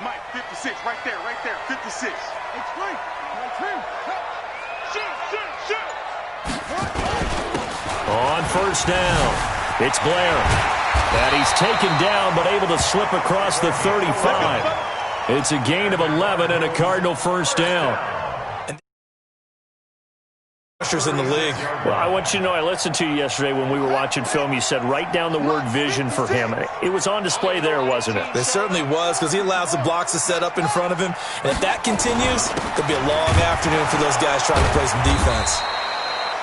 Mike, 56, right there, 56. It's free. Shoot. On first down, it's Blair. And he's taken down but able to slip across the 35. It's a gain of 11 and a Cardinal first down. In the league. Well, I want you to know, I listened to you yesterday when we were watching film. You said write down the word vision for him. It was on display there, wasn't it? It certainly was, because he allows the blocks to set up in front of him. And if that continues, it could be a long afternoon for those guys trying to play some defense.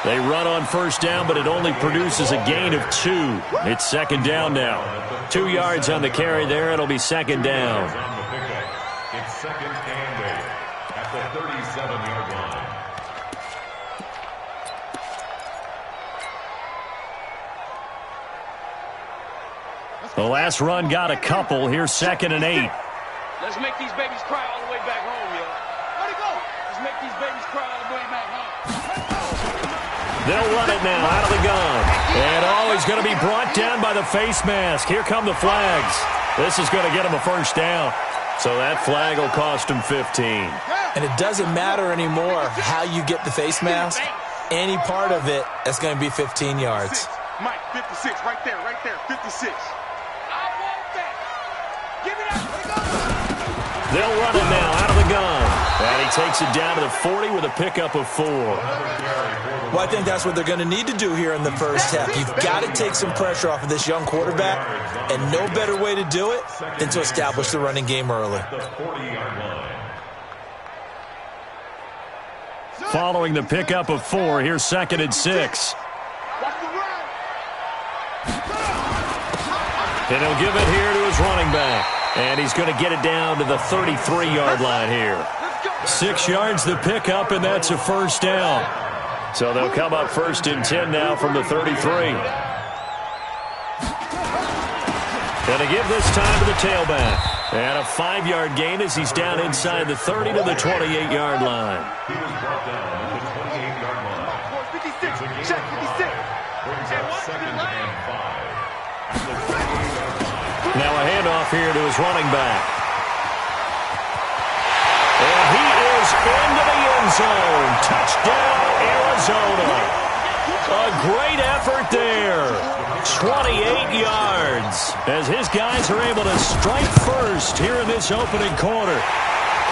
They run on first down, but it only produces a gain of 2. It's second down now. 2 yards on the carry there. It'll be second down. It's second and 8 at the 37-yard line. The last run got a couple. Here's second and 8. Let's make these babies cry all the way back home, yo. Where'd it go? Let's make these babies cry all the way back home. They'll run it now out of the gun. And he's going to be brought down by the face mask. Here come the flags. This is going to get him a first down. So that flag will cost him 15. And it doesn't matter anymore how you get the face mask. Any part of it, that's going to be 15 yards. Mike, 56, right there, 56. They'll run it now out of the gun. And he takes it down to the 40 with a pickup of 4. Well, I think that's what they're going to need to do here in the first half. You've got to take some pressure off of this young quarterback, and no better way to do it than to establish the running game early. Following the pickup of 4, here's second and 6. And he'll give it here to his running back. And he's going to get it down to the 33-yard line here. 6 yards the pickup, and that's a first down. So they'll come up first and 10 now from the 33. And to give this time to the tailback. And a 5-yard gain as he's down inside the 30 to the 28-yard line. He was brought down at the 28-yard line. 56, check 56. Brings up second and 5. Now a handoff here to his running back. And he is into the end zone. Touchdown, Arizona. A great effort there. 28 yards as his guys are able to strike first here in this opening quarter.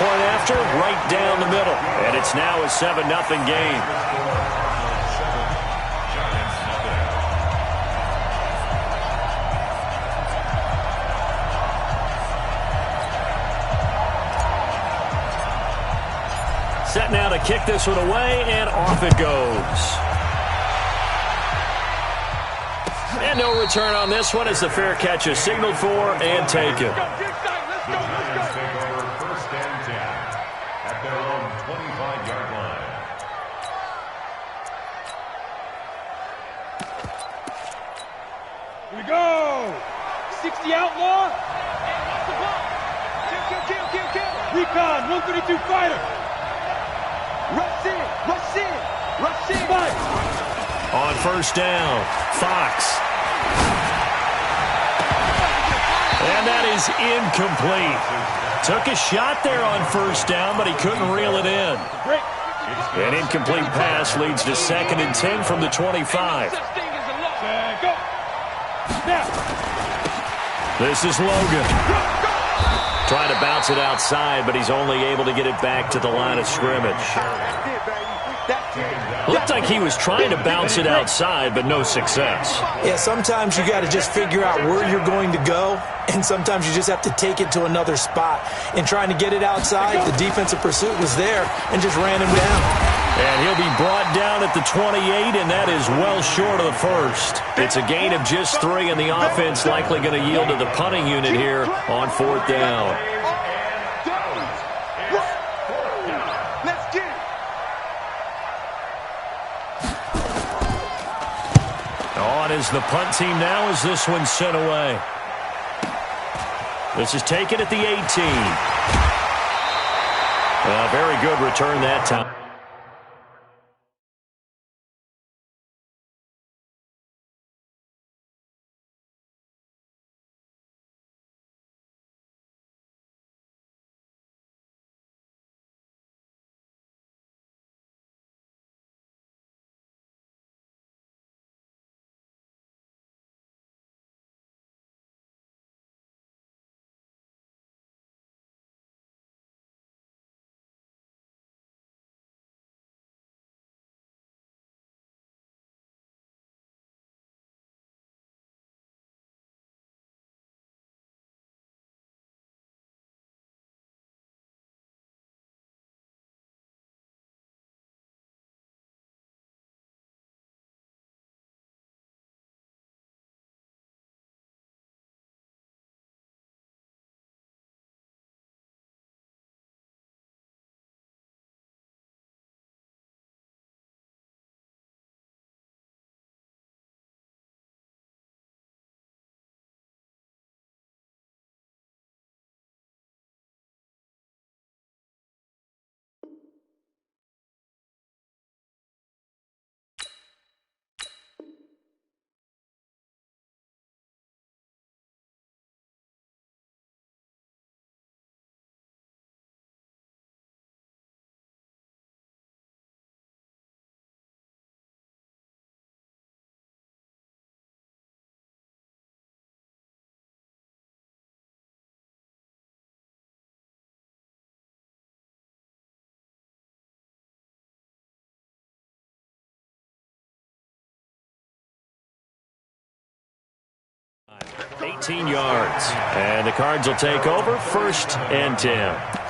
Point after, right down the middle. And it's now a 7-0 game. Set now to kick this one away, and off it goes. And no return on this one as the fair catch is signaled for and taken. The Giants take over first and 10 at their own 25-yard line. Here we go. 60 outlaw. Kill. Recon, 132 fighter. Rush in. Fight. On first down, Fox. And that is incomplete. Took a shot there on first down, but he couldn't reel it in. An incomplete pass leads to second and 10 from the 25. This is Logan. Trying to bounce it outside, but he's only able to get it back to the line of scrimmage. Looked like he was trying to bounce it outside, but no success. Yeah, sometimes you got to just figure out where you're going to go, and sometimes you just have to take it to another spot. In trying to get it outside, the defensive pursuit was there and just ran him down. And he'll be brought down at the 28, and that is well short of the first. It's a gain of just 3, and the offense likely going to yield to the punting unit here on fourth down. On is the punt team now as this one's sent away. This is taken at the 18. Very good return that time. 18 yards. And the Cards will take over 1st and 10.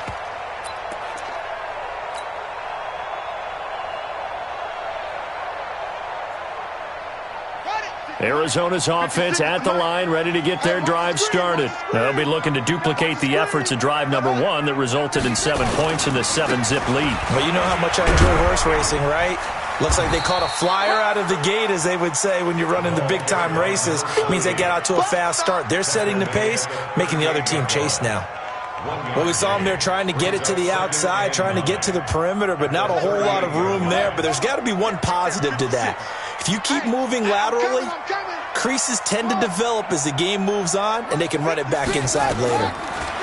Arizona's offense at the line, ready to get their drive started. They'll be looking to duplicate the efforts of drive number 1 that resulted in 7 points in the 7-zip lead. Well, you know how much I enjoy horse racing, right? Looks like they caught a flyer out of the gate, as they would say when you're running the big-time races. It means they get out to a fast start. They're setting the pace, making the other team chase now. Well, we saw them there trying to get it to the outside, trying to get to the perimeter, but not a whole lot of room there. But there's got to be one positive to that. If you keep moving laterally, creases tend to develop as the game moves on, and they can run it back inside later.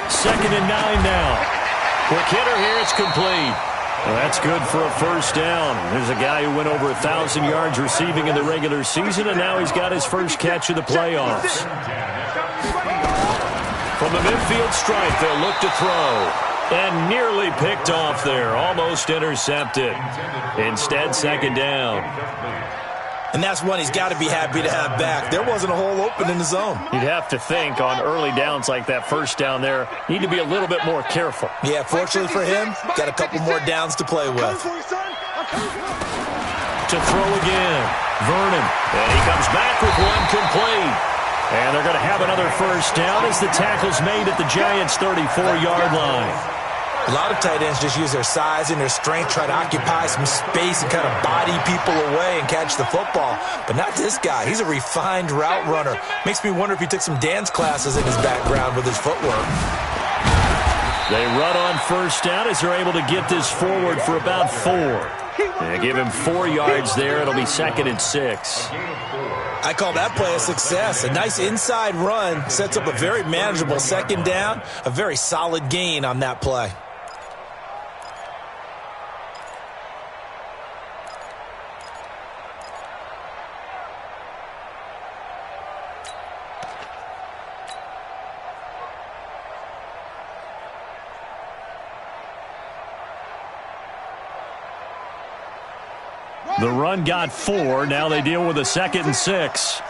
2nd and 9 now. Quick hitter here, it's complete. Well, that's good for a 1st down. There's a guy who went over 1,000 yards receiving in the regular season, and now he's got his first catch of the playoffs. From the midfield stripe, they'll look to throw. And nearly picked off there. Almost intercepted. Instead, 2nd down. And that's one he's got to be happy to have back. There wasn't a hole open in the zone. You'd have to think on early downs like that 1st down there, need to be a little bit more careful. Yeah, fortunately for him, got a couple more downs to play with. To throw again. Vernon. And he comes back with one complete. And they're going to have another 1st down as the tackle's made at the Giants' 34-yard line. A lot of tight ends just use their size and their strength, try to occupy some space and kind of body people away and catch the football. But not this guy. He's a refined route runner. Makes me wonder if he took some dance classes in his background with his footwork. They run on 1st down as they're able to get this forward for about 4. They give him 4 yards there. It'll be 2nd and 6. I call that play a success. A nice inside run sets up a very manageable 2nd down. A very solid gain on that play. The run got 4. Now they deal with a 2nd and 6.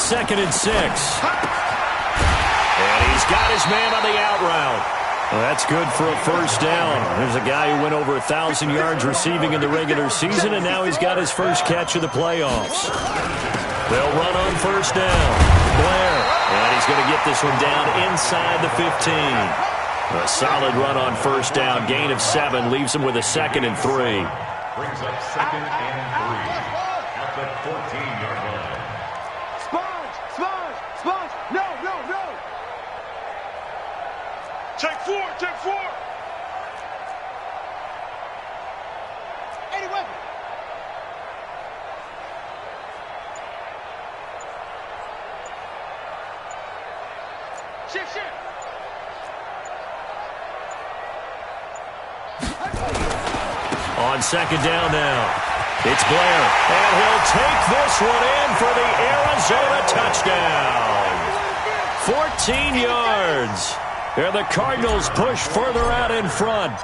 2nd and 6. And he's got his man on the out route. Well, that's good for a 1st down. There's a guy who went over 1,000 yards receiving in the regular season, and now he's got his first catch of the playoffs. They'll run on 1st down. Blair. And he's going to get this one down inside the 15. A solid run on 1st down. Gain of 7 leaves him with a 2nd and 3. Brings up 2nd and 3 at the 14-yard line. Sponge. No. Take 4. Eddie Weber. Shift. On 2nd down now. It's Blair. And he'll take this one in for the Arizona touchdown. 14 yards. And the Cardinals push further out in front.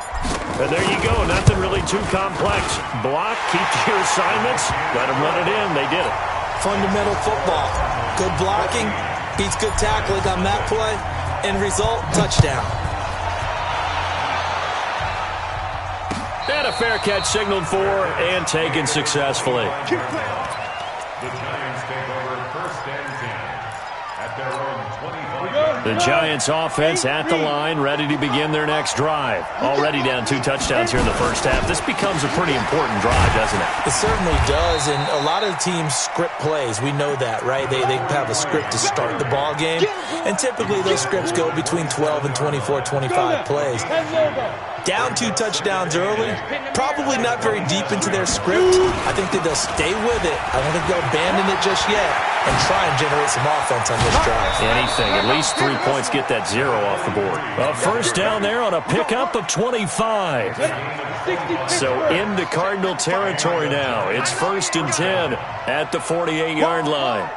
And there you go. Nothing really too complex. Block, keep to your assignments. Let them run it in. They did it. Fundamental football. Good blocking. Beats good tackling on that play. End result, touchdown. And a fair catch signaled for and taken successfully. The Giants take over 1st and 10 at their own 25. The Giants offense at the line, ready to begin their next drive. Already down 2 touchdowns here in the 1st half. This becomes a pretty important drive, doesn't it? It certainly does, and a lot of the teams script plays. We know that, right? They have a script to start the ball game, and typically those scripts go between 12 and 24, 25 plays. Down 2 touchdowns early, probably not very deep into their script. I think that they'll stay with it. I don't think they'll abandon it just yet and try and generate some offense on this drive. Anything, at least 3 points, get that 0 off the board. A 1st down there on a pickup of 25. So into Cardinal territory now. It's 1st and 10 at the 48-yard line.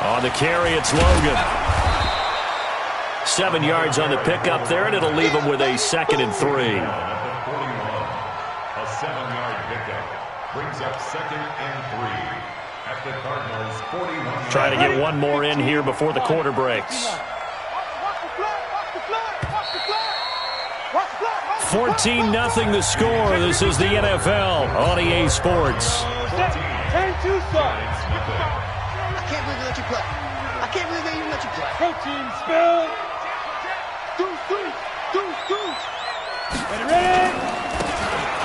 On the carry, it's Logan. 7 yards on the pickup there, and it'll leave him with a 2nd and 3. 7-yard pickup. Brings up 2nd and 3 at the Cardinals' 41. Trying to get one more in here before the quarter breaks. 14-0 the score. This is the NFL on EA Sports. 10-2 start. I can't believe they let you play. I can't believe they even let you play. Protein spill. Deuce. Ready.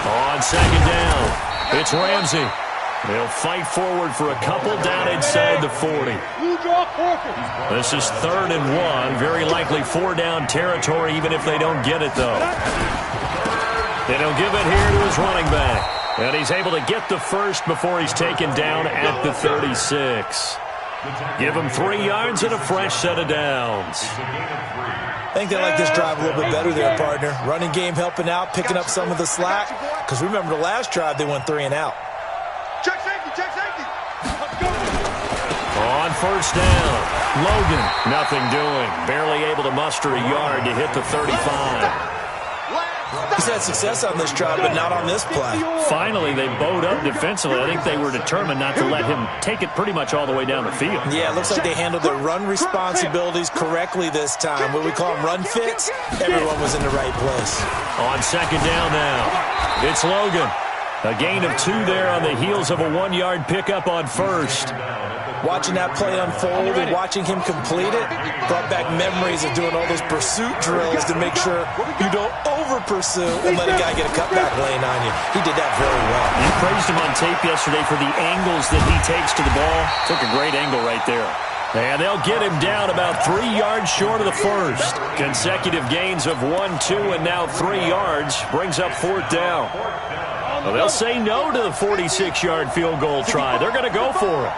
On 2nd down, it's Ramsey. They'll fight forward for a couple down inside the 40. Blue draw Corker. This is 3rd and 1. Very likely 4-down territory, even if they don't get it, though. And he'll give it here to his running back. And he's able to get the first before he's taken down at the 36. Give him 3 yards and a fresh set of downs. I think they like this drive a little bit better there, partner. Running game helping out, picking up some of the slack. Because remember the last drive, they went 3 and out. Check safety. On 1st down, Logan, nothing doing. Barely able to muster a yard to hit the 35. He's had success on this drive, but not on this play. Finally, they bowed up defensively. I think they were determined not to let him take it pretty much all the way down the field. Yeah, it looks like they handled their run responsibilities correctly this time. What we call them run fits, everyone was in the right place. On 2nd down now, it's Logan. A gain of 2 there on the heels of a 1-yard pickup on 1st. Watching that play unfold and watching him complete it brought back memories of doing all those pursuit drills to make sure you don't over-pursue and let a guy get a cutback lane on you. He did that very well. You praised him on tape yesterday for the angles that he takes to the ball. Took a great angle right there. And they'll get him down about 3 yards short of the first. Consecutive gains of 1, 2, and now 3 yards brings up 4th down. Well, they'll say no to the 46-yard field goal try. They're going to go for it.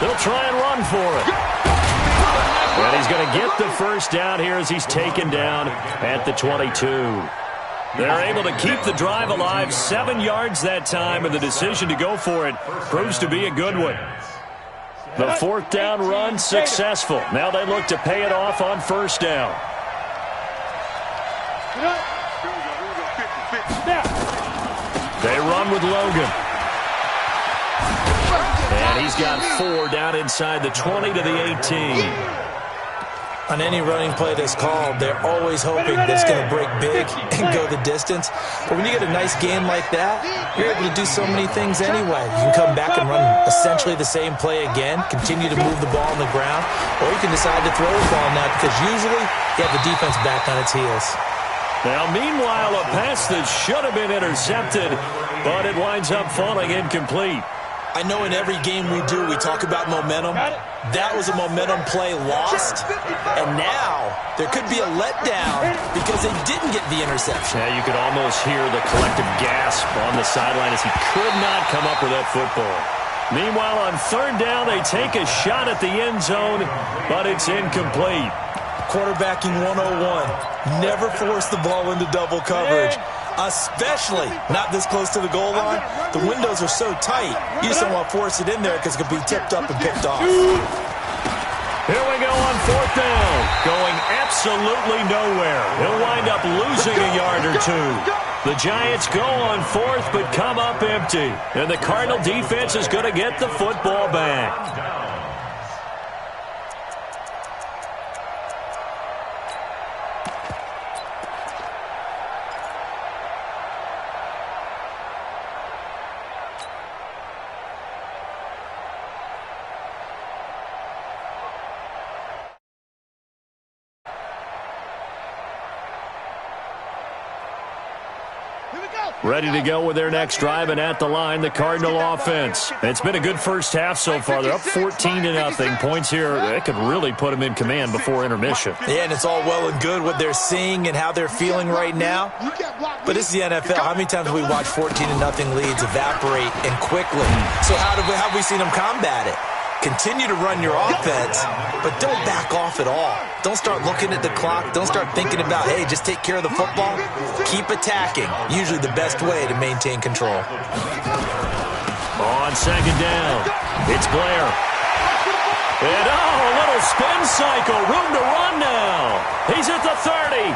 They'll try and run for it. And he's going to get the first down here as he's taken down at the 22. They're able to keep the drive alive, 7 yards that time, and the decision to go for it proves to be a good one. The 4th down run successful. Now they look to pay it off on 1st down. They run with Logan. And he's got 4 down inside the 20 to the 18. On any running play that's called, they're always hoping that it's going to break big and go the distance. But when you get a nice gain like that, you're able to do so many things anyway. You can come back and run essentially the same play again, continue to move the ball on the ground, or you can decide to throw the ball now because usually you have the defense back on its heels. Now, meanwhile, a pass that should have been intercepted, but it winds up falling incomplete. I know in every game we do, we talk about momentum. That was a momentum play lost, and now there could be a letdown because they didn't get the interception. Yeah, you could almost hear the collective gasp on the sideline as he could not come up with that football. Meanwhile, on 3rd down, they take a shot at the end zone, but it's incomplete. Quarterbacking 101. Never force the ball into double coverage, especially not this close to the goal line. The windows are so tight, you just don't want to force it in there because it could be tipped up and picked off. Here we go on 4th down. Going absolutely nowhere. He'll wind up losing a yard or 2. The Giants go on 4th but come up empty. And the Cardinal defense is going to get the football back. Ready to go with their next drive, and at the line, the Cardinal offense. It's been a good first half so far. They're up 14-0. Points here, that could really put them in command before intermission. Yeah, and it's all well and good what they're seeing and how they're feeling right now. But this is the NFL. How many times have we watched 14-0 leads evaporate and quickly? So how have we seen them combat it? Continue to run your offense, but don't back off at all. Don't start looking at the clock. Don't start thinking about, hey, just take care of the football. Keep attacking. Usually the best way to maintain control. On 2nd down, it's Blair. And a little spin cycle. Room to run now. He's at the 30.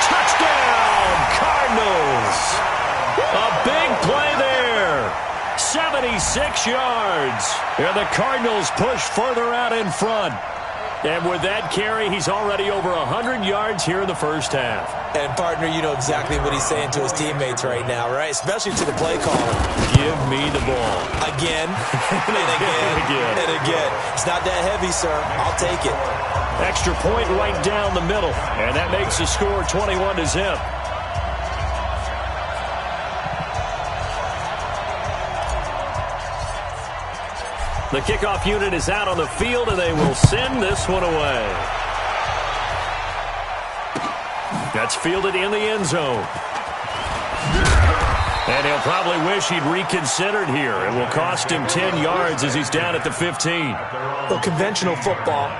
Touchdown, Cardinals. A big play there. 76 yards. And the Cardinals push further out in front. And with that carry, he's already over 100 yards here in the first half. And, partner, you know exactly what he's saying to his teammates right now, right? Especially to the play caller. Give me the ball. Again, and again, and again. It's not that heavy, sir. I'll take it. Extra point right down the middle. And that makes the score 21-0. The kickoff unit is out on the field, and they will send this one away. That's fielded in the end zone. And he'll probably wish he'd reconsidered here. It will cost him 10 yards as he's down at the 15. Well, conventional football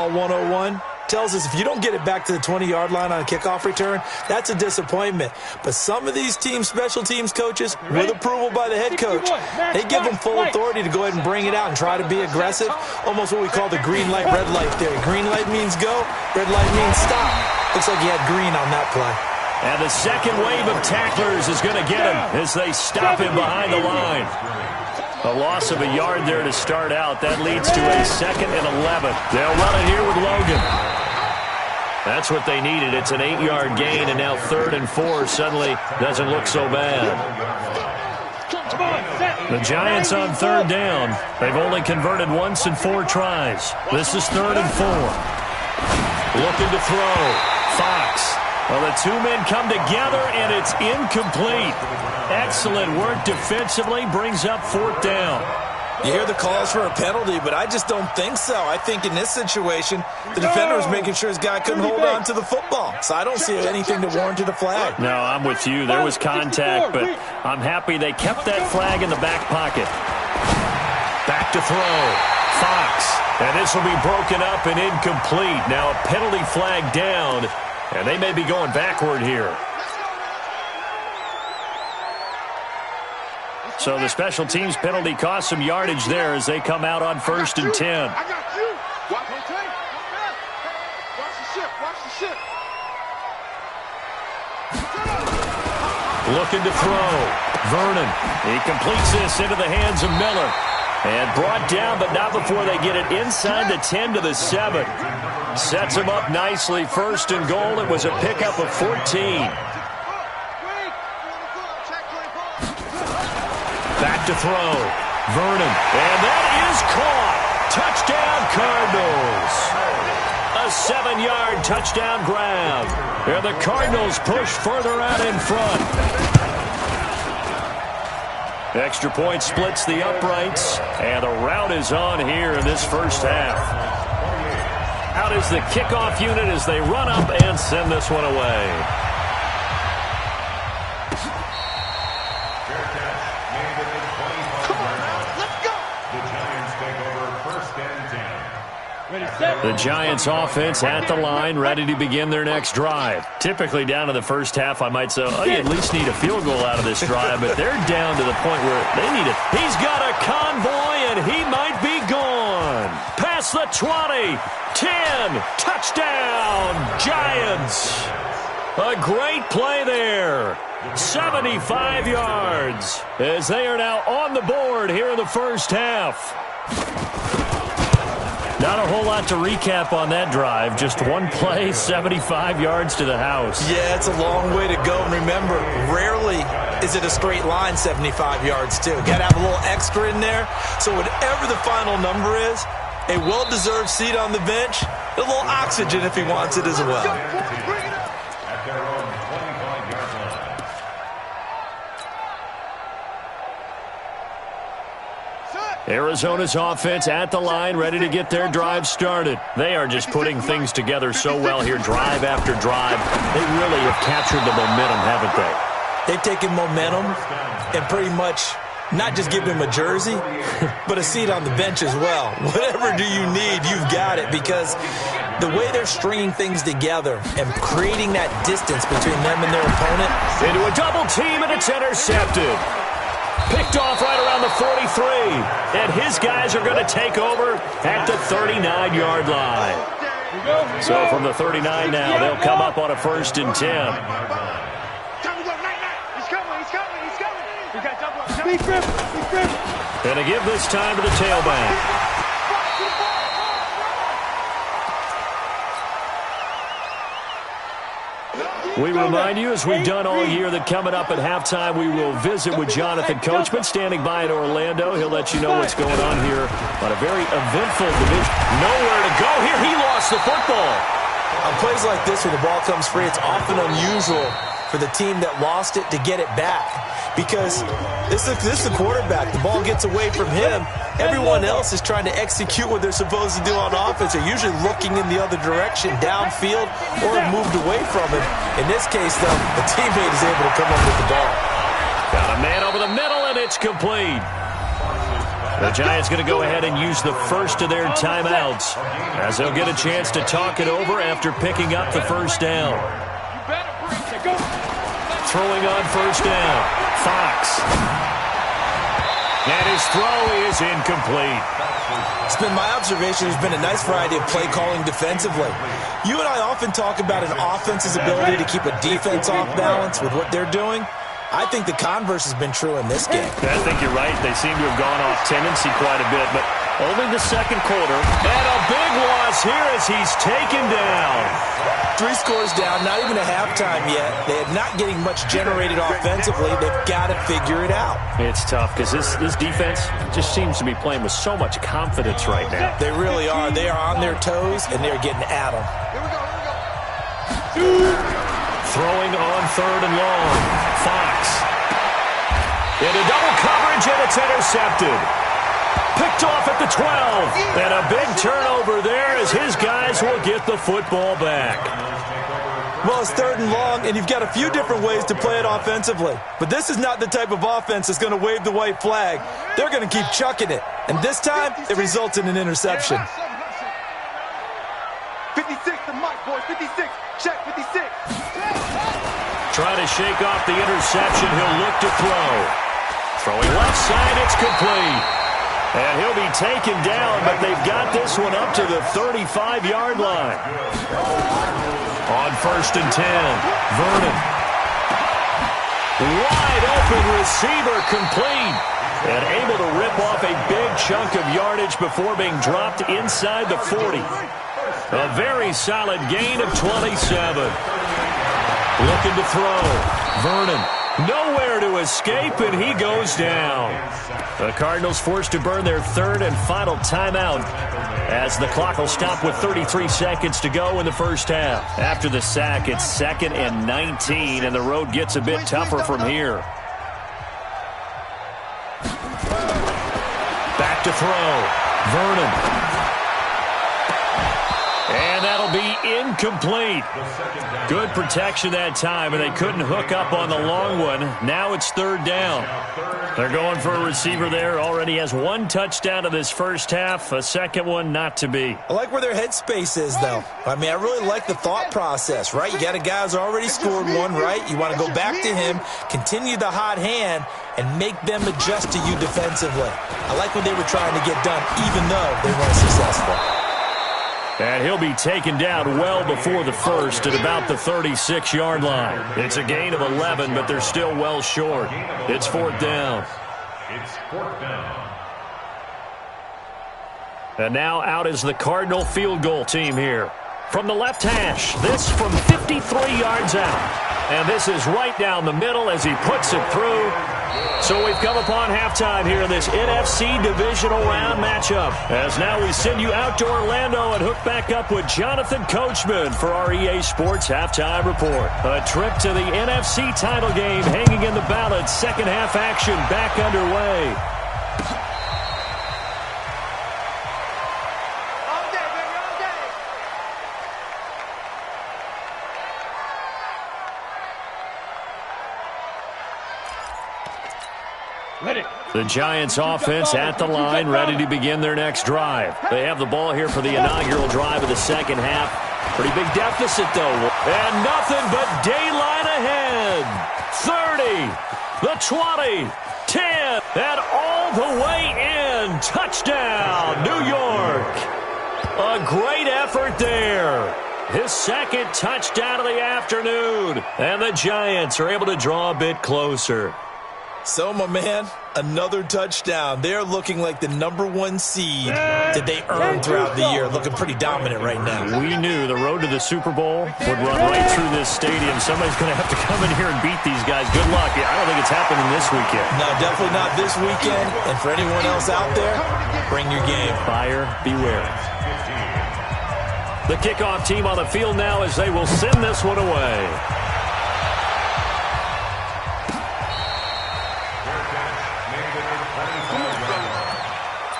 101, tells us if you don't get it back to the 20-yard line on a kickoff return, that's a disappointment. But some of these special teams coaches, with approval by the head coach, they give them full authority to go ahead and bring it out and try to be aggressive, almost what we call the green light, red light theory. Green light means go, red light means stop. Looks like he had green on that play. And the second wave of tacklers is going to get him as they stop him behind the line. A loss of a yard there to start out. That leads to a 2nd and 11. They'll run it here with Logan. That's what they needed. It's an 8-yard gain, and now 3rd and 4 suddenly doesn't look so bad. The Giants on 3rd down. They've only converted once in 4 tries. This is 3rd and 4. Looking to throw. Fox. Well, the two men come together, and it's incomplete. Excellent work defensively. Brings up 4th down. You hear the calls for a penalty, but I just don't think so. I think in this situation, the defender was making sure his guy couldn't hold on to the football. So I don't see anything to warrant a flag. No, I'm with you. There was contact, but I'm happy they kept that flag in the back pocket. Back to throw. Fox. And this will be broken up and incomplete. Now a penalty flag down, and they may be going backward here. So the special teams penalty cost some yardage there as they come out on 1st and 10. I got you. Watch the ship. Watch the ship. Looking to throw. Vernon. He completes this into the hands of Miller. And brought down, but not before they get it inside the 10 to the 7. Sets him up nicely. 1st and goal. It was a pickup of 14. Back to throw. Vernon. And that is caught. Touchdown, Cardinals. A 7-yard touchdown grab. And the Cardinals push further out in front. Extra point splits the uprights. And the rout is on here in this first half. Out is the kickoff unit as they run up and send this one away. The Giants offense at the line, ready to begin their next drive. Typically down to the first half, I might say, oh, you at least need a field goal out of this drive, but they're down to the point where they need it. He's got a convoy, and he might be gone. Past the 20, 10, touchdown, Giants. A great play there. 75 yards as they are now on the board here in the first half. Not a whole lot to recap on that drive. Just one play, 75 yards to the house. Yeah, it's a long way to go. And remember, rarely is it a straight line 75 yards, too. Got to have a little extra in there. So whatever the final number is, a well-deserved seat on the bench, a little oxygen if he wants it as well. At their own 25-yard line. Arizona's offense at the line, ready to get their drive started. They are just putting things together so well here, drive after drive. They really have captured the momentum, haven't they? They've taken momentum and pretty much not just given him a jersey, but a seat on the bench as well. Whatever do you need, you've got it, because the way they're stringing things together and creating that distance between them and their opponent. Into a double team, and it's intercepted. Picked off right around the 43. And his guys are going to take over at the 39-yard line. So from the 39 now, they'll come up on a 1st and 10. And to give this time to the tailback. We remind you, as we've done all year, that coming up at halftime, we will visit with Jonathan Coachman, standing by in Orlando. He'll let you know what's going on here on a very eventful division. Nowhere to go here. He lost the football. On plays like this where the ball comes free, it's often unusual for the team that lost it to get it back. Because this is the quarterback. The ball gets away from him. Everyone else is trying to execute what they're supposed to do on offense. They're usually looking in the other direction, downfield, or moved away from him. In this case, though, the teammate is able to come up with the ball. Got a man over the middle, and it's complete. The Giants going to go ahead and use the first of their timeouts, as they'll get a chance to talk it over after picking up the first down. Throwing on first down, Fox. And his throw is incomplete. It's been my observation there's been a nice variety of play calling defensively. You and I often talk about an offense's ability to keep a defense off balance with what they're doing. I think the converse has been true in this game. I think you're right. They seem to have gone off tendency quite a bit, but only the second quarter. And a big loss here as he's taken down. 3 scores down, not even a halftime yet. They're not getting much generated offensively. They've got to figure it out. It's tough because this defense just seems to be playing with so much confidence right now. They really are. They are on their toes, and they're getting at them. Throwing on 3rd and long. Fox. Into double coverage, and it's intercepted. Picked off at the 12. And a big turnover there as his guys will get the football back. Well, it's 3rd and long, and you've got a few different ways to play it offensively. But this is not the type of offense that's going to wave the white flag. They're going to keep chucking it. And this time, it results in an interception. 56 to Mike, boys. 56. Check 56. Trying to shake off the interception. He'll look to throw. Throwing left side, it's complete. And he'll be taken down, but they've got this one up to the 35-yard line. On 1st and 10, Vernon. Wide open receiver, complete. And able to rip off a big chunk of yardage before being dropped inside the 40. A very solid gain of 27. Looking to throw. Vernon. Nowhere to escape, and he goes down. The Cardinals forced to burn their 3rd and final timeout as the clock will stop with 33 seconds to go in the first half. After the sack, it's 2nd and 19, and the road gets a bit tougher from here. Back to throw. Vernon. And that'll be incomplete. Good protection that time, and they couldn't hook up on the long one. Now it's 3rd down. They're going for a receiver there. Already has 1 touchdown in this first half. A second one not to be. I like where their headspace is, though. I mean, I really like the thought process, right? You got a guy who's already scored 1, right? You want to go back to him, continue the hot hand, and make them adjust to you defensively. I like what they were trying to get done, even though they weren't successful. And he'll be taken down well before the first at about the 36-yard line. It's a gain of 11, but they're still well short. It's 4th down. It's 4th down. And now out is the Cardinal field goal team here. From the left hash, this from 53 yards out. And this is right down the middle as he puts it through. So we've come upon halftime here in this NFC divisional round matchup. As now we send you out to Orlando and hook back up with Jonathan Coachman for our EA Sports Halftime Report. A trip to the NFC title game hanging in the balance. Second half action back underway. The Giants offense at the line, ready to begin their next drive. They have the ball here for the inaugural drive of the second half. Pretty big deficit, though. And nothing but daylight ahead. 30, the 20, 10, and all the way in. Touchdown, New York. A great effort there. His second touchdown of the afternoon. And the Giants are able to draw a bit closer. So, my man, another touchdown. They're looking like the #1 seed that they earned throughout the year. Looking pretty dominant right now. We knew the road to the Super Bowl would run right through this stadium. Somebody's going to have to come in here and beat these guys. Good luck. I don't think it's happening this weekend. No, definitely not this weekend. And for anyone else out there, bring your game. Buyer beware. The kickoff team on the field now as they will send this one away.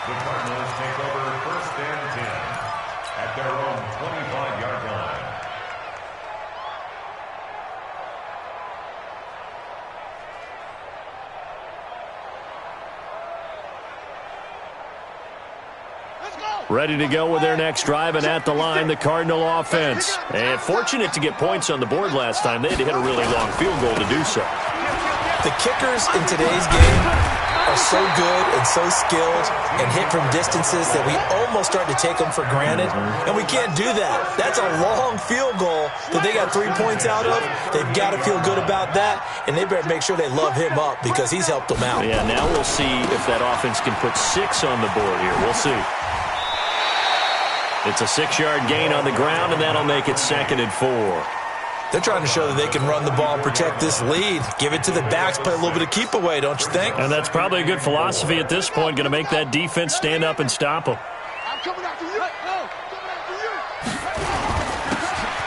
The Cardinals take over 1st and 10 at their own 25-yard line. Ready to go with their next drive, and at the line, the Cardinal offense. And fortunate to get points on the board last time. They had to hit a really long field goal to do so. The kickers in today's game are so good and so skilled and hit from distances that we almost start to take them for granted, and we can't do that. That's a long field goal that they got 3 points out of. They've got to feel good about that, and they better make sure they love him up because he's helped them out. Yeah, now we'll see if that offense can put 6 on the board here. We'll see. It's a 6-yard gain on the ground, and that'll make it 2nd and 4. They're trying to show that they can run the ball and protect this lead. Give it to the backs, play a little bit of keep away, don't you think? And that's probably a good philosophy at this point, going to make that defense stand up and stop them. I'm coming after you. No, coming after you.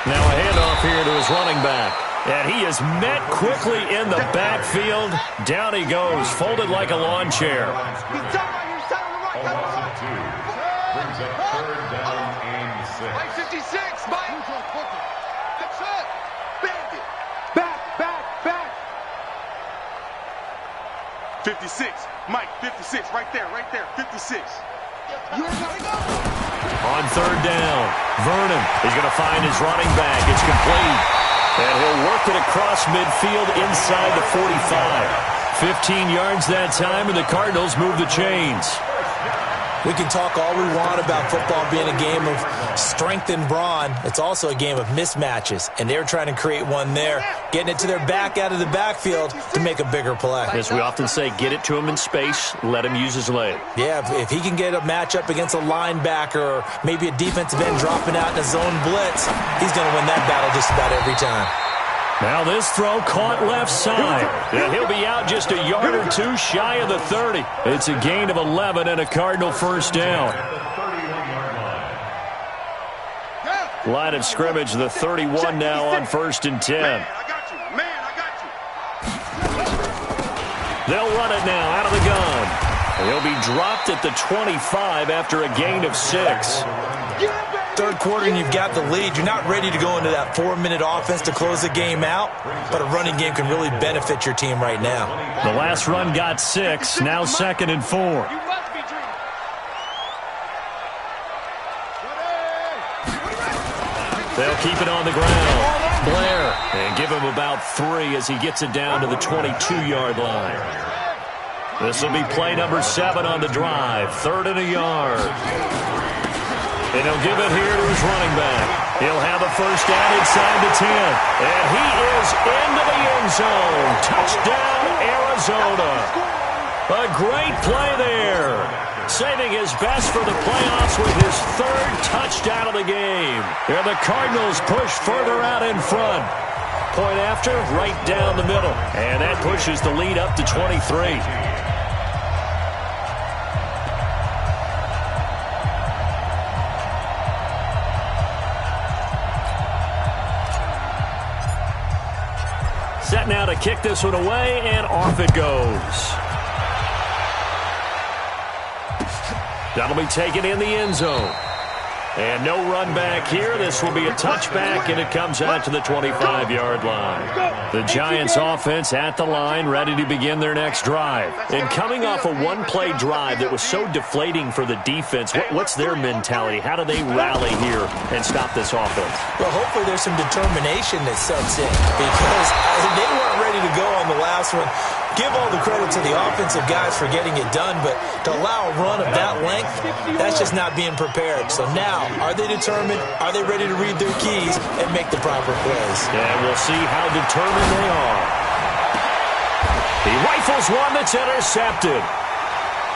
Now a handoff here to his running back. And he is met quickly in the backfield. Down he goes, folded like a lawn chair. He's down right here, side on the right. A loss of 2 brings up 3rd down and 6. Mike 56, Mike. That's it. Bandit. Back. 56. Mike, 56. Right there. 56. You already gotta go. On 3rd down, Vernon is going to find his running back. It's complete. And he'll work it across midfield inside the 45. 15 yards that time, and the Cardinals move the chains. We can talk all we want about football being a game of strength and brawn. It's also a game of mismatches, and they're trying to create one there, getting it to their back out of the backfield to make a bigger play. As we often say, get it to him in space, let him use his leg. Yeah, if he can get a matchup against a linebacker or maybe a defensive end dropping out in a zone blitz, he's going to win that battle just about every time. Now this throw caught left side. And he'll be out just a yard or 2 shy of the 30. It's a gain of 11 and a Cardinal 1st down. Line of scrimmage, the 31 now on 1st and 10. Man, I got you. They'll run it now out of the gun. He'll be dropped at the 25 after a gain of 6. Third quarter and you've got the lead. You're not ready to go into that 4-minute offense to close the game out, but a running game can really benefit your team right now. The last run got 6, now 2nd and 4. They'll keep it on the ground. Blair, and give him about 3 as he gets it down to the 22-yard line. This will be play number 7 on the drive, 3rd and a yard. And he'll give it here to his running back. He'll have a 1st down inside the 10. And he is into the end zone. Touchdown, Arizona. A great play there. Saving his best for the playoffs with his 3rd touchdown of the game. And the Cardinals push further out in front. Point after, right down the middle. And that pushes the lead up to 23. Set now to kick this one away, and off it goes. That'll be taken in the end zone. And no run back here. This will be a touchback, and it comes out to the 25-yard line. The Giants offense at the line, ready to begin their next drive. And coming off a one-play drive that was so deflating for the defense, what's their mentality? How do they rally here and stop this offense? Well, hopefully there's some determination that sets in because they weren't ready to go on the last one. give all the credit to the offensive guys for getting it done, but to allow a run of that length, that's just not being prepared. So now, are they determined? Are they ready to read their keys and make the proper plays? And we'll see how determined they are. He rifles one that's intercepted.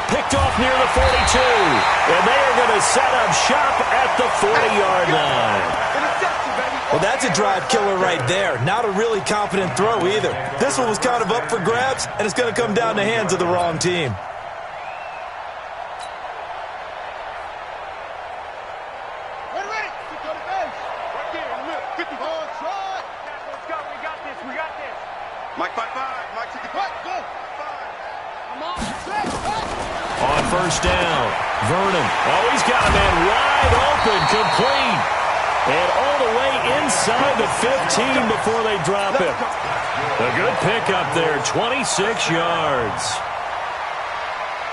Picked off near the 42. And they are going to set up shop at the 40-yard line. Well, that's a drive killer right there. Not a really confident throw either. This one was kind of up for grabs, and it's going to come down the hands of the wrong team. Ready. Go to bench. Right there. 50. Hard shot. Let's go. We got this. Mike 5-5. Mike to the cut. Go. 5. Come on. On first down, Vernon. Oh, he's got a man wide open, complete. And all the way inside the 15 before they drop it. A good pickup there, 26 yards.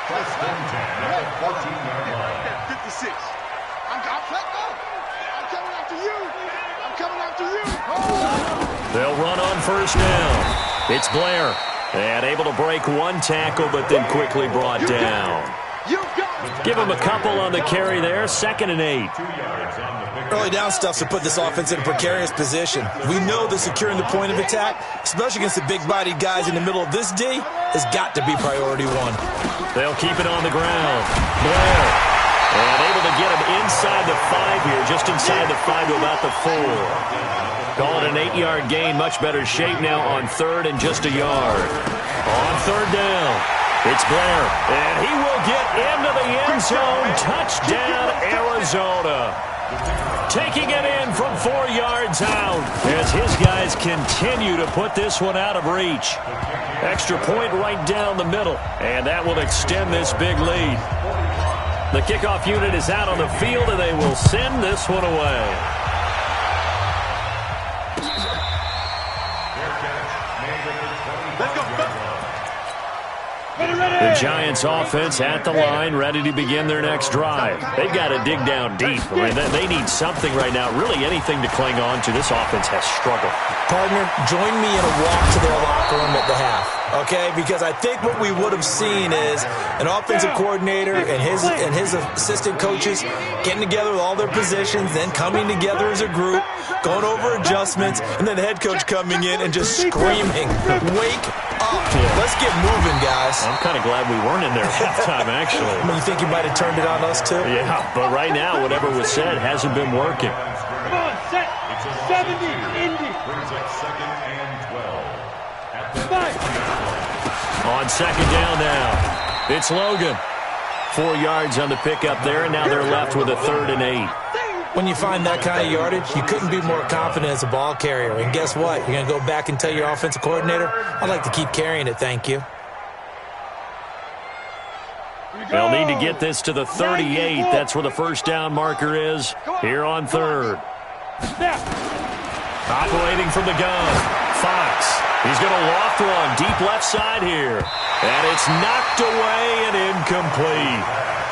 First and 10 at the 14-yard line. 56. I'm coming after you. I'm coming after you. They'll run on first down. It's Blair. And able to break one tackle, but then quickly brought down. Give him a couple on the carry there. 2nd and 8. 2 yards on the pick. Early down stuff's to put this offense in a precarious position. We know that securing the point of attack, especially against the big-bodied guys in the middle of this D, has got to be priority one. They'll keep it on the ground. Blair. And able to get him inside the 5 here, just inside the 5 to about the 4. Call it an 8-yard gain. Much better shape now on 3rd and just a yard. On 3rd down, it's Blair. And he will get into the end zone. Touchdown, Arizona. Taking it in from 4 yards out as his guys continue to put this one out of reach. Extra point right down the middle. And that will extend this big lead. The kickoff unit is out on the field, and they will send this one away. The Giants offense at the line, ready to begin their next drive. They've got to dig down deep. I mean, they need something right now, really anything to cling on to. This offense has struggled. Partner, join me in a walk to their locker room at the half, okay? Because I think what we would have seen is an offensive coordinator and his assistant coaches getting together with all their positions, then coming together as a group, going over adjustments, and then the head coach coming in and just screaming, "Wake up. Let's get moving, guys." I'm kind of glad we weren't in there at halftime, actually. You think you might have turned it on us, too? Yeah, but right now, whatever was said hasn't been working. Come on, set. 70, Indy. Brings up 2nd and 12. At the 5. On 2nd down now, it's Logan. 4 yards on the pickup there, and now they're left with a 3rd and 8. When you find that kind of yardage, you couldn't be more confident as a ball carrier. And guess what? You're going to go back and tell your offensive coordinator, "I'd like to keep carrying it, thank you." They'll need to get this to the 38. That's where the first down marker is here on 3rd. Operating from the gun, Fox. He's going to loft one deep left side here. And it's knocked away and incomplete.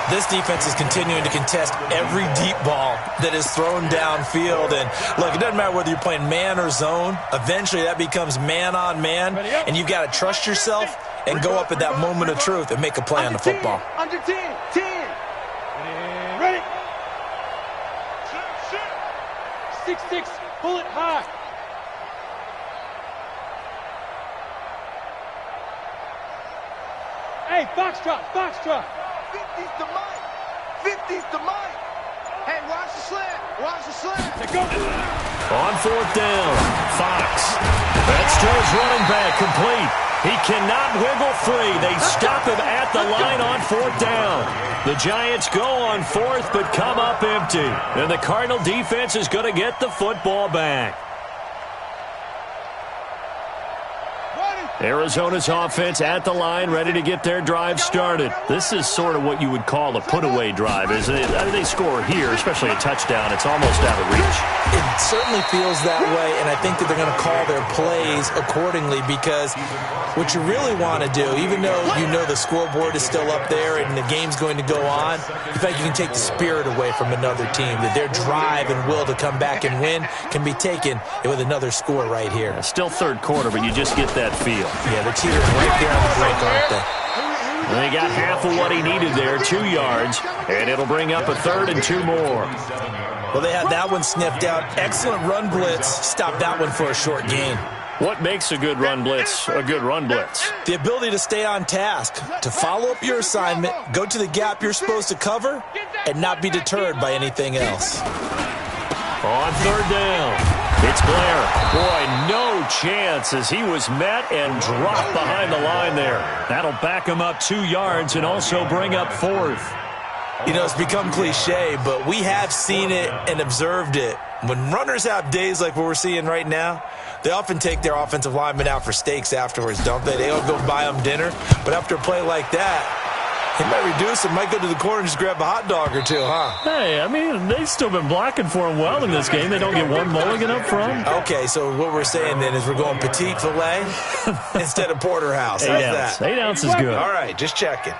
This defense is continuing to contest every deep ball that is thrown downfield. And, look, it doesn't matter whether you're playing man or zone. Eventually, that becomes man on man. And you've got to trust yourself and go up at that moment of truth and make a play on the football. Under 10. 10. Ready. 6-6. Pull it high. Hey, foxtrot. 50's the mic. 50's the mic. Hey, watch the slant. Watch the slant. Let's go. On 4th down, Fox. That's to his running back, complete. He cannot wiggle free. They stop him at the line on 4th down. The Giants go on 4th, but come up empty. And the Cardinal defense is going to get the football back. Arizona's offense at the line, ready to get their drive started. This is sort of what you would call a put-away drive, isn't it? I mean, they score here, especially a touchdown. It's almost out of reach. It certainly feels that way, and I think that they're going to call their plays accordingly, because what you really want to do, even though you know the scoreboard is still up there and the game's going to go on, in fact, you can take the spirit away from another team, that their drive and will to come back and win can be taken with another score right here. Still 3rd quarter, but you just get that feel. Yeah, they're teetering right there on the brink, aren't they? They got half of what he needed there, 2 yards, and it'll bring up a 3rd and 2 more. Well, they had that one sniffed out. Excellent run blitz. Stop that one for a short gain. What makes a good run blitz a good run blitz? The ability to stay on task, to follow up your assignment, go to the gap you're supposed to cover, and not be deterred by anything else. On 3rd down. It's Blair. Boy, no chance as he was met and dropped behind the line there. That'll back him up 2 yards and also bring up 4th. You know, it's become cliche, but we have seen it and observed it. When runners have days like what we're seeing right now, they often take their offensive linemen out for steaks afterwards, don't they? They all go buy them dinner. But after a play like that, he might reduce it, might go to the corner and just grab a hot dog or two, huh? Hey, I mean, they've still been blocking for him well in this game. They don't get one mulligan up front. Okay, so what we're saying then is we're going petite filet instead of porterhouse. How's that? 8 ounce is good. All right, just checking.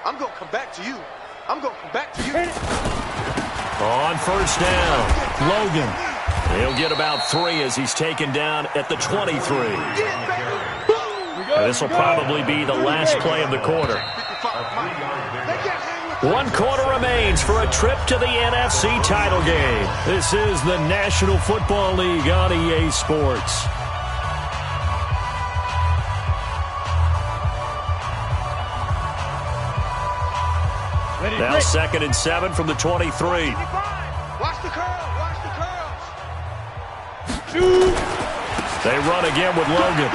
I'm going to come back to you. I'm going to come back to you. On 1st down, Logan. He'll get about 3 as he's taken down at the 23. This will probably be the last play of the quarter. 1 quarter remains for a trip to the NFC title game. This is the National Football League on EA Sports. Now 2nd and 7 from the 23. Watch the curl. Watch the curls. They run again with Logan.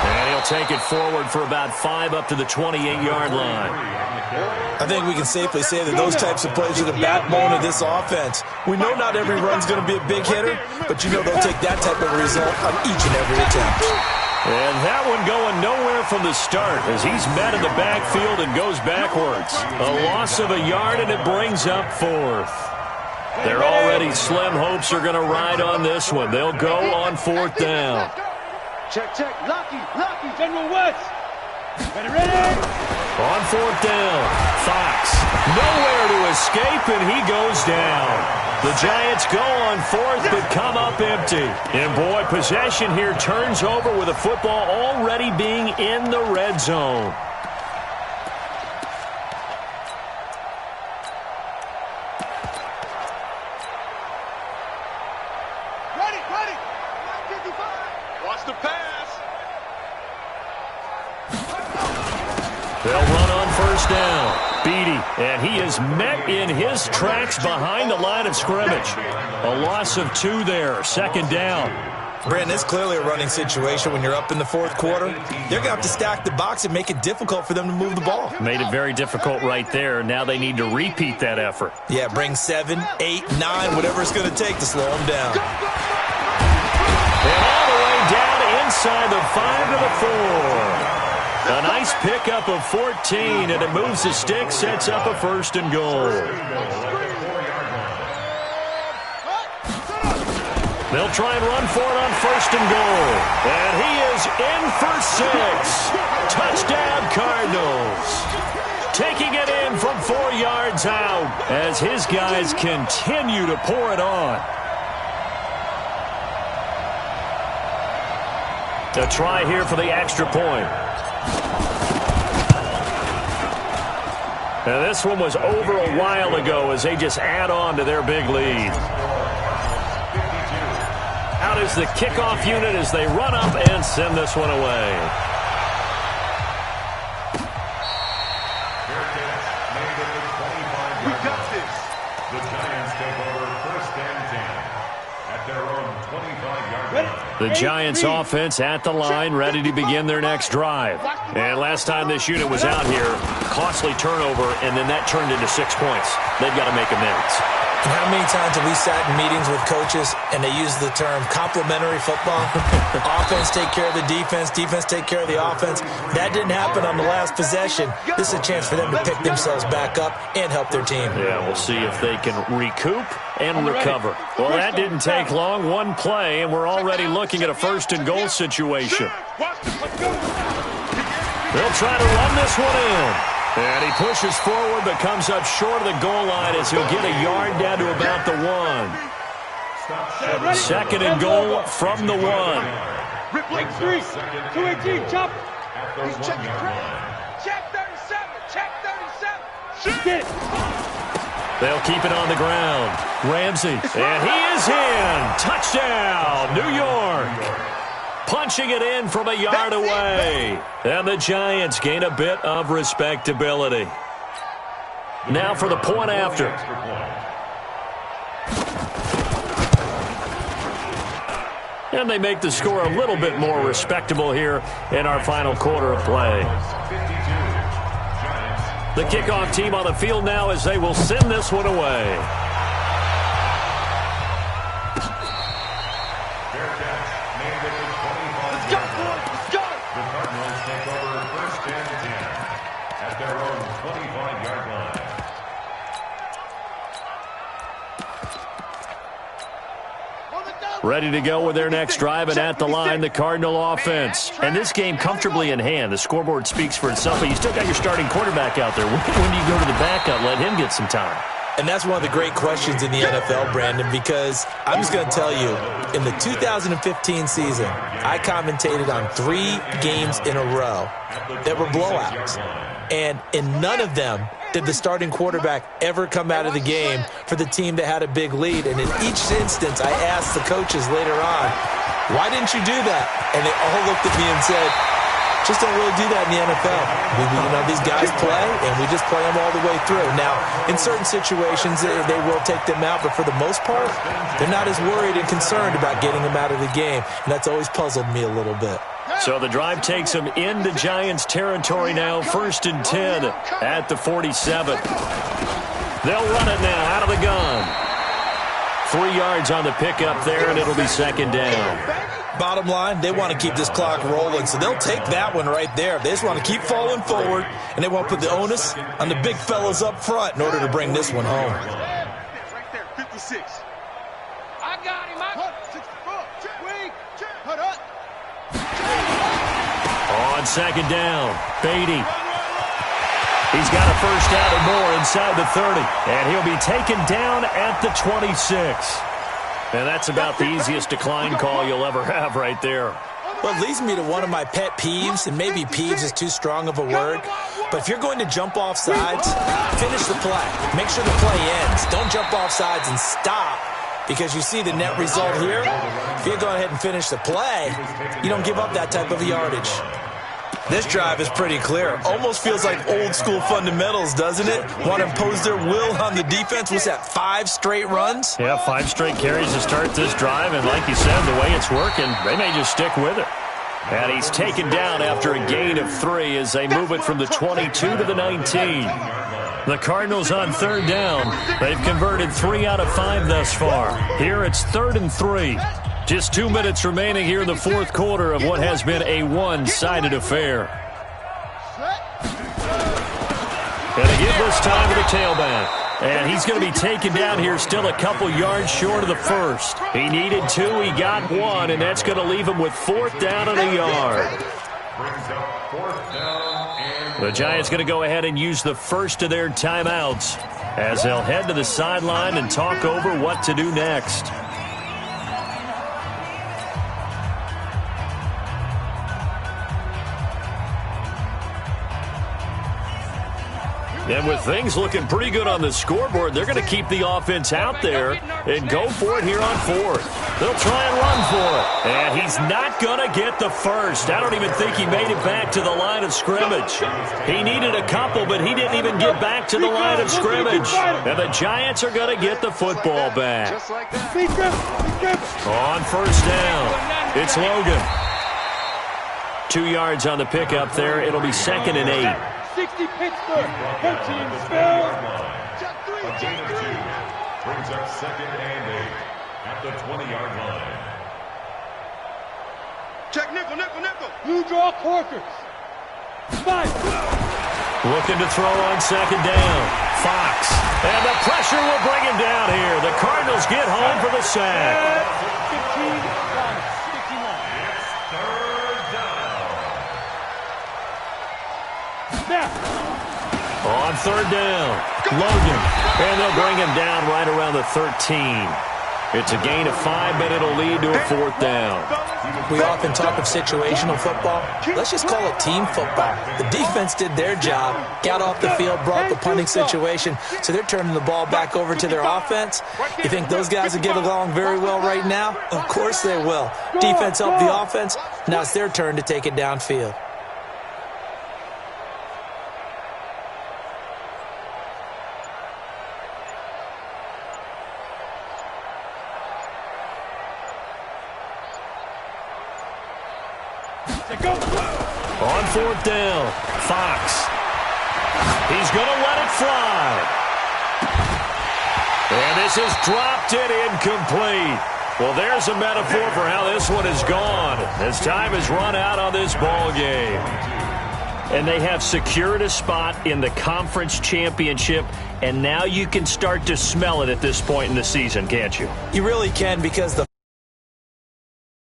And he'll take it forward for about 5 up to the 28-yard line. I think we can safely say that those types of plays are the backbone of this offense. We know not every run's going to be a big hitter, but you know they'll take that type of result on each and every attempt. And that one going nowhere from the start as he's met in the backfield and goes backwards. A loss of a yard, and it brings up 4th. Their already slim hopes are going to ride on this one. They'll go on 4th down. Check, check. Lucky, General West. Ready. On 4th down, Fox. Nowhere to escape, and he goes down. The Giants go on 4th, but come up empty. And, boy, possession here turns over with the football already being in the red zone. Ready. 55. Watch the pass. They'll run on 1st down. Beatty, and he is met in his tracks behind the line of scrimmage. A loss of 2 there, 2nd down. Brandon, it's clearly a running situation when you're up in the 4th quarter. They're going to have to stack the box and make it difficult for them to move the ball. Made it very difficult right there. Now they need to repeat that effort. Yeah, bring 7, 8, 9, whatever it's going to take to slow them down. And all the way down inside the 5 to the 4. A nice pickup of 14, and it moves the stick, sets up a 1st and goal. They'll try and run for it on 1st and goal. And he is in for 6. Touchdown, Cardinals. Taking it in from 4 yards out as his guys continue to pour it on. A try here for the extra point. Now this one was over a while ago as they just add on to their big lead. Out is the kickoff unit as they run up and send this one away. We got this. The Giants take over 1st and 10 at their own 25-yard line. The Giants offense at the line, ready to begin their next drive. And last time this unit was out here, costly turnover, and then that turned into 6 points. They've got to make amends. And how many times have we sat in meetings with coaches and they use the term complementary football? Offense take care of the defense, defense take care of the offense. That didn't happen on the last possession. This is a chance for them to pick themselves back up and help their team. Yeah, we'll see if they can recoup and recover. Well, that didn't take long. 1 play, and we're already looking at a 1st and goal situation. They'll try to run this one in. And he pushes forward but comes up short of the goal line as he'll get a yard down to about the 1. 2nd and goal from the 1. Replay 3. 218, chop. At the He's checking 1-yard crap. line. Check 37. Check 37. Get it. They'll keep it on the ground. Ramsey, and he is in. Touchdown, New York. Punching it in from a yard away. And the Giants gain a bit of respectability. Now for the point after. Extra point. And they make the score a little bit more respectable here in our final quarter of play. 52. Giants. The kickoff team on the field now as they will send this one away. Fair catch. Made at the 25. Let's go, boys. Let's go. The Cardinals take over first and 10 at their own 25-yard line. Ready to go with their next drive, and at the line, the Cardinal offense. And this game comfortably in hand. The scoreboard speaks for itself, but you still got your starting quarterback out there. When do you go to the backup? Let him get some time. And that's one of the great questions in the NFL, Brandon, because I'm just going to tell you, in the 2015 season, I commentated on 3 games in a row that were blowouts. And in none of them did the starting quarterback ever come out of the game for the team that had a big lead. And in each instance, I asked the coaches later on, why didn't you do that? And they all looked at me and said, just don't really do that in the NFL. These guys play, and we just play them all the way through. Now, in certain situations, they will take them out, but for the most part, they're not as worried and concerned about getting them out of the game, and that's always puzzled me a little bit. So the drive takes them into Giants territory now, 1st and 10 at the 47. They'll run it now out of the gun. 3 yards on the pickup there, and it'll be 2nd down. Bottom line, they want to keep this clock rolling, so they'll take that one right there. They just want to keep falling forward, and they want to put the onus on the big fellas up front in order to bring this one home. Right there, 56. I got him. 64. Wait. Hold up. On 2nd down, Beatty. He's got a first down and more inside the 30, and he'll be taken down at the 26. And that's about the easiest decline call you'll ever have right there. Well, it leads me to one of my pet peeves, and maybe peeves is too strong of a word, but if you're going to jump off sides, finish the play. Make sure the play ends. Don't jump off sides and stop, because you see the net result here. If you go ahead and finish the play, you don't give up that type of yardage. This drive is pretty clear. Almost feels like old school fundamentals, doesn't it? Want to impose their will on the defense. What's that, 5 straight runs? Yeah, 5 straight carries to start this drive, and like you said, the way it's working, they may just stick with it. And he's taken down after a gain of 3 as they move it from the 22 to the 19. The Cardinals on 3rd down. They've converted 3 out of 5 thus far. Here it's 3rd and 3. Just 2 minutes remaining here in the 4th quarter of what has been a one-sided affair. And they give this time to the tailback. And he's going to be taken down here still a couple yards short of the first. He needed 2, he got 1, and that's going to leave him with 4th down and a yard. Brings up 4th down and The Giants going to go ahead and use the first of their timeouts as they'll head to the sideline and talk over what to do next. And with things looking pretty good on the scoreboard, they're going to keep the offense out there and go for it here on 4th. They'll try and run for it. And he's not going to get the first. I don't even think he made it back to the line of scrimmage. He needed a couple, but he didn't even get back to the line of scrimmage. And the Giants are going to get the football back. On 1st down, it's Logan. 2 yards on the pickup there. It'll be 2nd and 8. 60 Pittsburgh. 13 spell. A gain of 2 brings up 2nd and 8 at the 20-yard line. Check nickel. Blue draw Corkers. 5. Looking to throw on 2nd down. Fox. And the pressure will bring him down here. The Cardinals get home for the sack. 15 Giants. 59. It's 3rd down. Snap. On 3rd down, Logan. And they'll bring him down right around the 13. It's a gain of 5, but it'll lead to a 4th down. We often talk of situational football. Let's just call it team football. The defense did their job, got off the field, brought the punting situation, so they're turning the ball back over to their offense. You think those guys will get along very well right now? Of course they will. Defense helped the offense. Now it's their turn to take it downfield. On 4th down, Fox. He's going to let it fly. And this is dropped it incomplete. Well, there's a metaphor for how this one is gone as time has run out on this ball game. And they have secured a spot in the conference championship, and now you can start to smell it at this point in the season, can't you? You really can, because the